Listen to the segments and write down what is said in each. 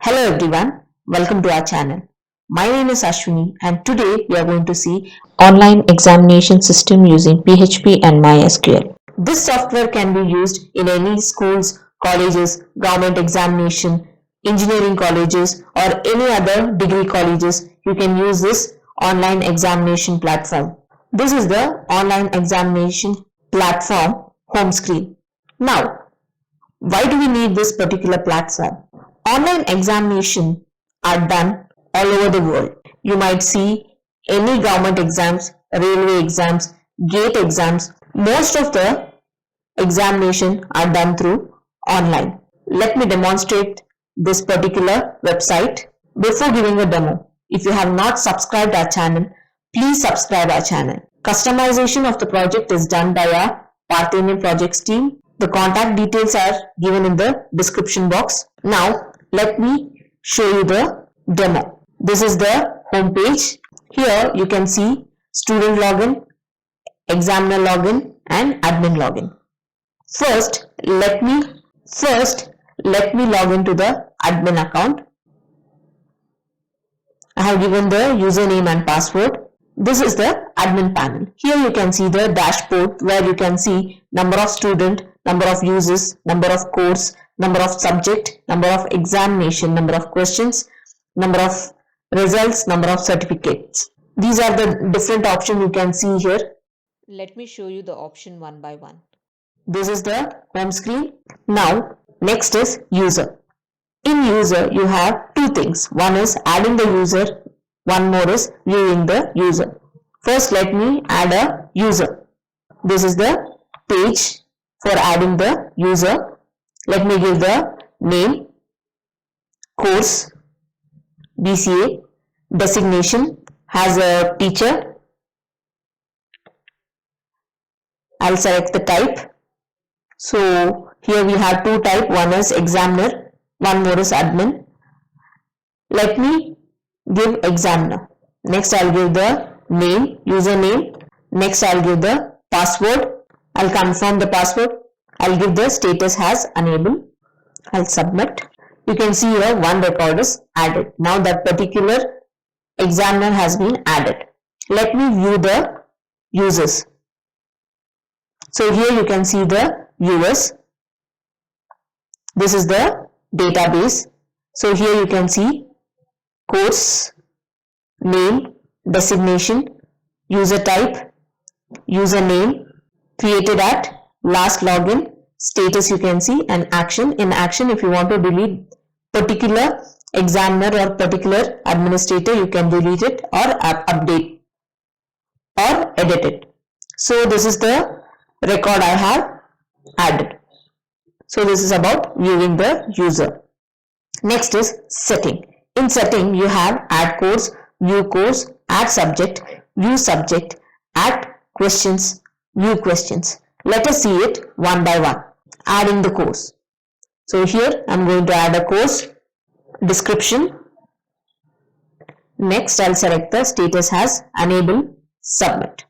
Hello everyone, welcome to our channel. My name is Ashwini and today we are going to see online examination system using PHP and MySQL. This software can be used in any schools, colleges, government examination, engineering colleges or any other degree colleges. You can use this online examination platform. This is the online examination platform home screen. Now, why do we need this particular platform? Online examination are done all over the world. You might see any government exams, railway exams, GATE exams. Most of the examination are done through online. Let me demonstrate this particular website. Before giving a demo, if you have not subscribed our channel, please subscribe our channel. Customization of the project is done by our Parthenian projects team. The contact details are given in the description box. Now, let me show you the demo. This is the home page. Here you can see student login, examiner login and admin login. First, let me log into the admin account. I have given the username and password. This is the admin panel. Here you can see the dashboard where you can see number of student, number of users, number of course, number of subject, number of examination, number of questions, number of results, number of certificates. These are the different options you can see here. Let me show you the option one by one. This is the home screen. Now, next is user. In user, you have two things. One is adding the user, one more is viewing the user. First, let me add a user. This is the page for adding the user. Let me give the name, course, BCA, designation, has a teacher. I'll select the type. So here we have two types, one is examiner, one more is admin. Let me give examiner. Next I'll give the name, username. Next I'll give the password. I'll confirm the password. I'll give the status as enabled. I'll submit. You can see here one record is added. Now that particular examiner has been added. Let me view the users. So here you can see the viewers. This is the database. So here you can see course, name, designation, user type, username, created at, last login, status you can see, and action. In action, if you want to delete particular examiner or particular administrator, you can delete it or update or edit it. So this is the record I have added. So this is about viewing the user. Next is setting. In setting, you have add course, view course, add subject, view subject, add questions, view questions. Let us see it one by one. Adding the course. So here I am going to add a course, description. Next I'll select the status as enable, submit.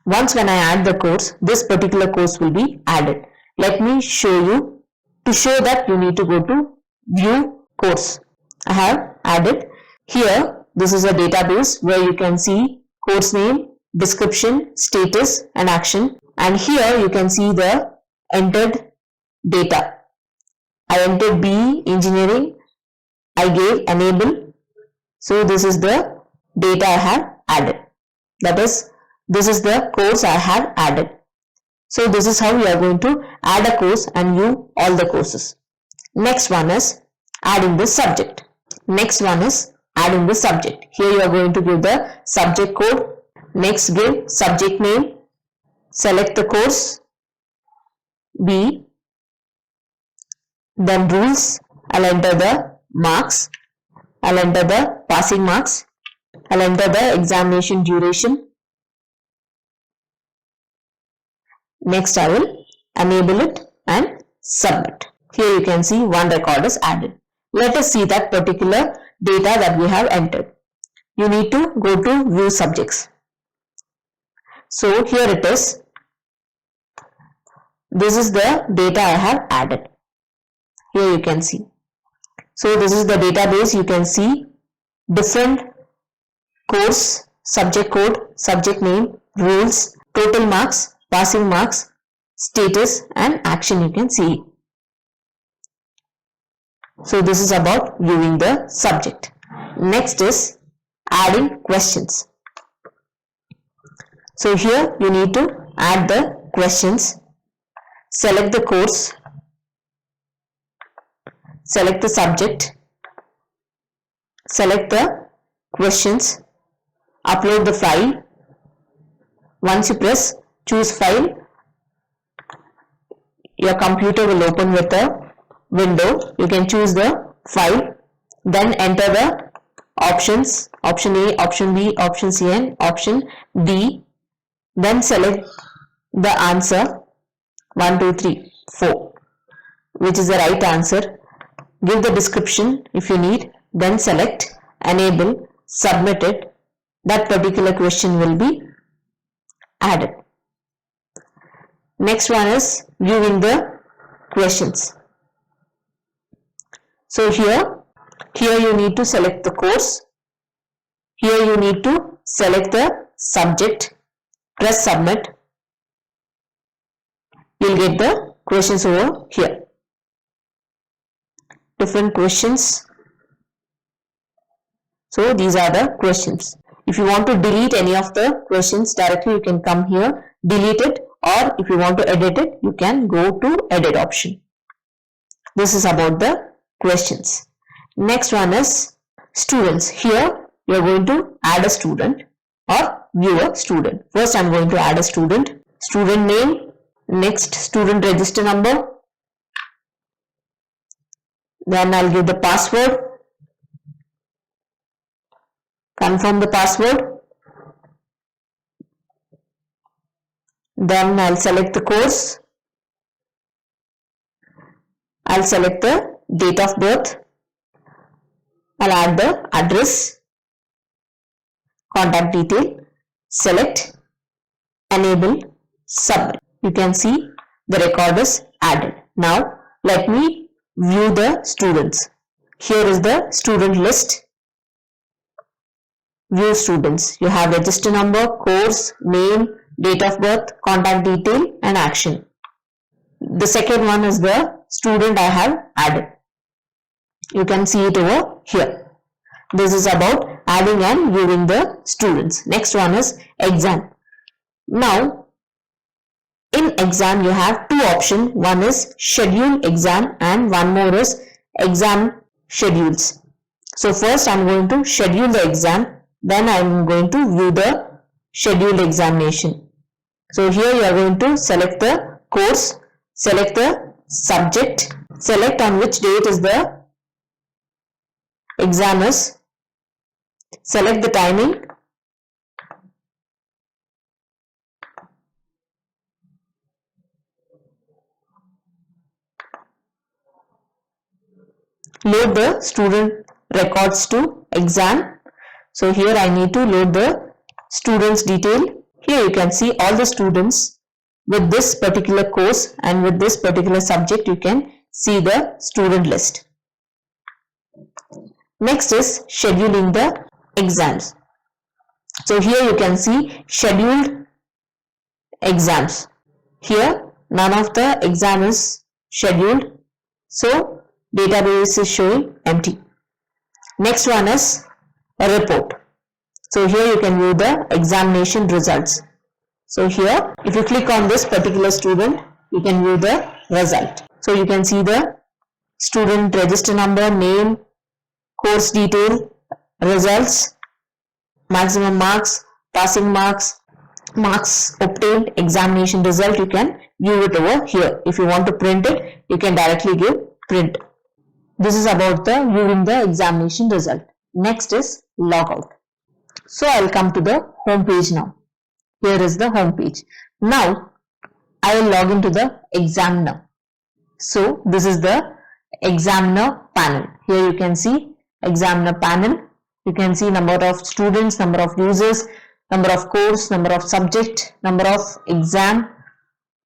Once when I add the course, this particular course will be added. Let me show you. To show that, you need to go to view course. I have added. Here this is a database where you can see course name, description, status and action, and here you can see the entered data. I entered BE engineering. I gave enable. So this is the data I have added. That is, this is the course I have added. So this is how we are going to add a course and view all the courses. Next one is adding the subject. Next one is adding the subject. Here you are going to give the subject code. Next give subject name. Select the course B. Then rules. I'll enter the marks. I'll enter the passing marks. I'll enter the examination duration. Next I will enable it and submit. Here you can see one record is added. Let us see that particular data that we have entered. You need to go to view subjects. So here it is. This is the data I have added. Here you can see. So this is the database. You can see different course, subject code, subject name, rules, total marks, passing marks, status and action you can see. So this is about viewing the subject. Next is adding questions. So here you need to add the questions. Select the course, select the subject, select the questions, upload the file. Once you press choose file, your computer will open with a window. You can choose the file, then enter the options, option A, option B, option C and option D. Then select the answer 1, 2, 3, 4, which is the right answer. Give the description if you need, then select enable, submit it. That particular question will be added. Next one is viewing the questions. So here you need to select the course. Here you need to select the subject, press submit. You'll get the questions over here. Different questions. So these are the questions. If you want to delete any of the questions directly, you can come here, delete it, or if you want to edit it, you can go to edit option. This is about the questions. Next one is students. Here you are going to add a student or view a student. First I am going to add a student. Student name, next student register number, then I'll give the password, confirm the password, then I'll select the course, I'll select the date of birth, I'll add the address, contact detail, select, enable, submit. You can see the record is added. Now let me view the students. Here is the student list. View students. You have register number, course, name, date of birth, contact detail and action. The second one is the student I have added. You can see it over here. This is about adding and viewing the students. Next one is exam. Now in exam you have two options. One is schedule exam and one more is exam schedules. So first I am going to schedule the exam, then I am going to view the scheduled examination. So here you are going to select the course, select the subject, select on which date is the exam is, select the timing, load the student records to exam. So here I need to load the students detail. Here you can see all the students with this particular course and with this particular subject. You can see the student list. Next is scheduling the exams. So here you can see scheduled exams. Here none of the exam is scheduled, so database is showing empty. Next one is a report. So here you can view the examination results. So here if you click on this particular student, you can view the result. So you can see the student register number, name, course detail, results, maximum marks, passing marks, marks obtained, examination result. You can view it over here. If you want to print it, you can directly give print. This is about the viewing the examination result. Next is logout. So I will come to the home page now. Here is the home page. Now I will log into the examiner. So this is the examiner panel. Here you can see examiner panel. You can see number of students, number of users, number of course, number of subject, number of exam,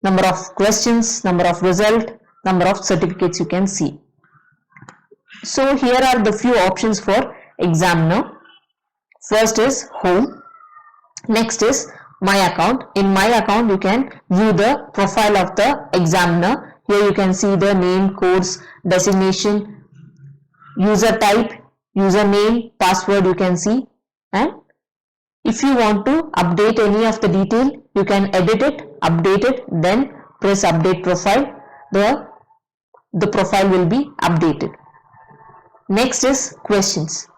number of questions, number of result, number of certificates you can see. So here are the few options for examiner. First is home. Next is my account. In my account you can view the profile of the examiner. Here you can see the name, course, designation, user type, username, password you can see, and if you want to update any of the detail you can edit it, update it, then press update profile. The profile will be updated. Next is questions.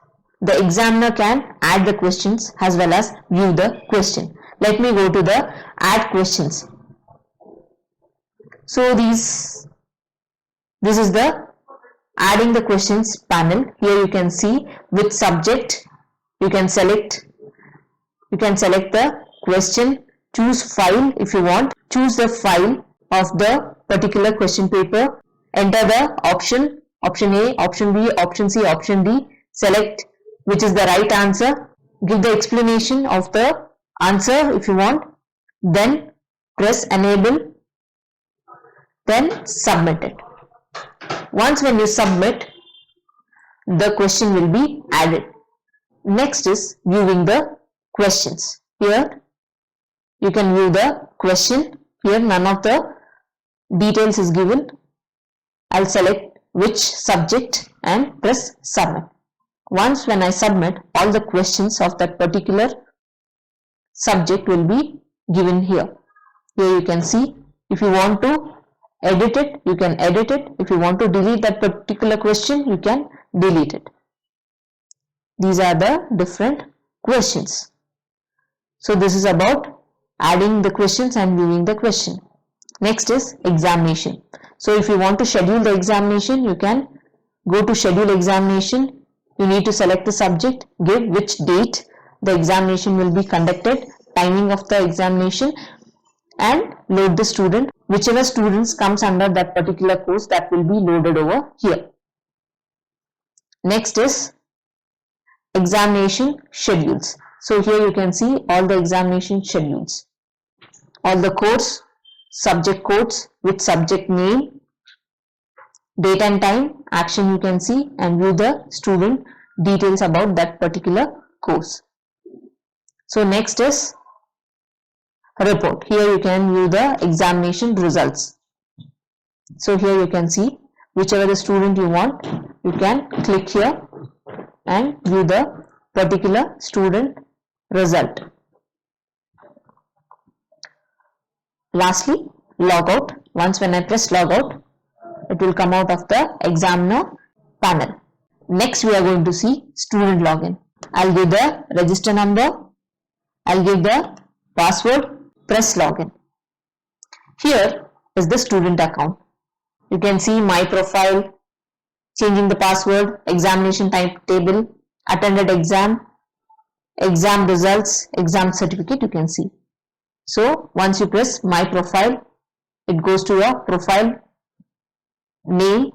The examiner can add the questions as well as view the question. Let me go to the add questions. So this is the adding the questions panel. Here you can see which subject you can select. You can select the question, choose file if you want, choose the file of the particular question paper, enter the option A, option B, option C, option D, select which is the right answer, give the explanation of the answer if you want, then press enable, then submit it. Once when you submit, the question will be added. Next is viewing the questions. Here you can view the question. Here none of the details is given. I'll select which subject and press submit. Once when I submit, all the questions of that particular subject will be given here. Here you can see if you want to edit it, you can edit it. If you want to delete that particular question, you can delete it. These are the different questions. So this is about adding the questions and viewing the question. Next is examination. So if you want to schedule the examination, you can go to schedule examination. You need to select the subject, give which date the examination will be conducted, timing of the examination, and load the student. Whichever students comes under that particular course, that will be loaded over here. Next is examination schedules. So here you can see all the examination schedules, all the course, subject codes with subject name, date and time, action you can see, and view the student details about that particular course. So next is report. Here you can view the examination results. So here you can see whichever the student you want, you can click here and view the particular student result. Lastly, logout. Once when I press logout, it will come out of the examiner panel. Next we are going to see student login. I'll give the register number, I'll give the password, press login. Here is the student account. You can see my profile, changing the password, examination timetable, attended exam, exam results, exam certificate you can see. So once you press my profile, it goes to your profile, name,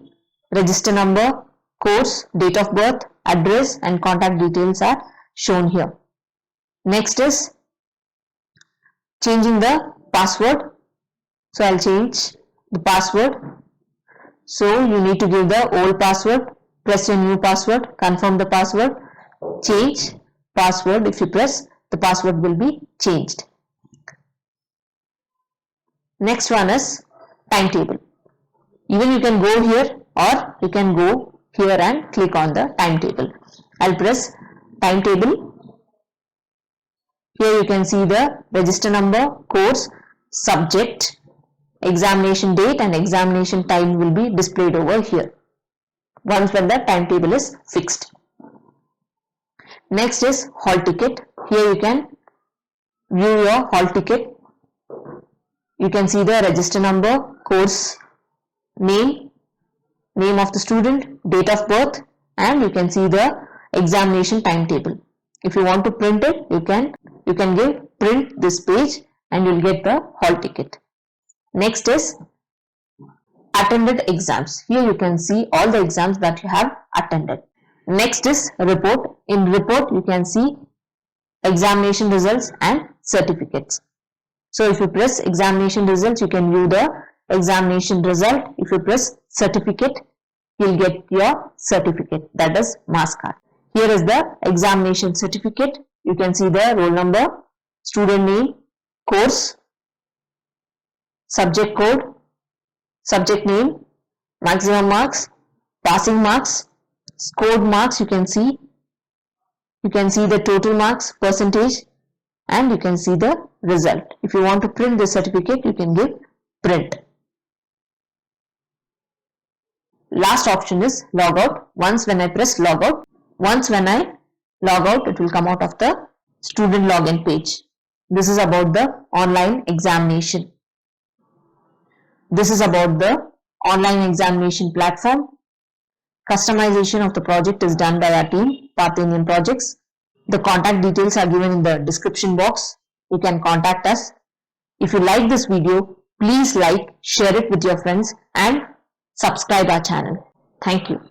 register number, course, date of birth, address and contact details are shown here. Next is changing the password. So I'll change the password. So you need to give the old password, press your new password, confirm the password, change password. If you press, the password will be changed. Next one is timetable. Even you can go here or you can go here and click on the timetable. I'll press timetable. Here you can see the register number, course, subject, examination date and examination time will be displayed over here once when the timetable is fixed. Next is hall ticket. Here you can view your hall ticket. You can see the register number, course name, name of the student, date of birth, and you can see the examination timetable. If you want to print it, you can give print this page and you'll get the hall ticket. Next is attended exams. Here you can see all the exams that you have attended. Next is report. In report you can see examination results and certificates. So if you press examination results, you can view the examination result. If you press certificate, you'll get your certificate, that is marks card. Here is the examination certificate. You can see the roll number, student name, course, subject code, subject name, maximum marks, passing marks, scored marks. You can see the total marks, percentage, and you can see the result. If you want to print the certificate, you can give print. Last option is log out. Once when I press log out, it will come out of the student login page. This is about the online examination. This is about the online examination platform. Customization of the project is done by our team, Path Indian Projects. The contact details are given in the description box. You can contact us. If you like this video, please like, share it with your friends and subscribe our channel. Thank you.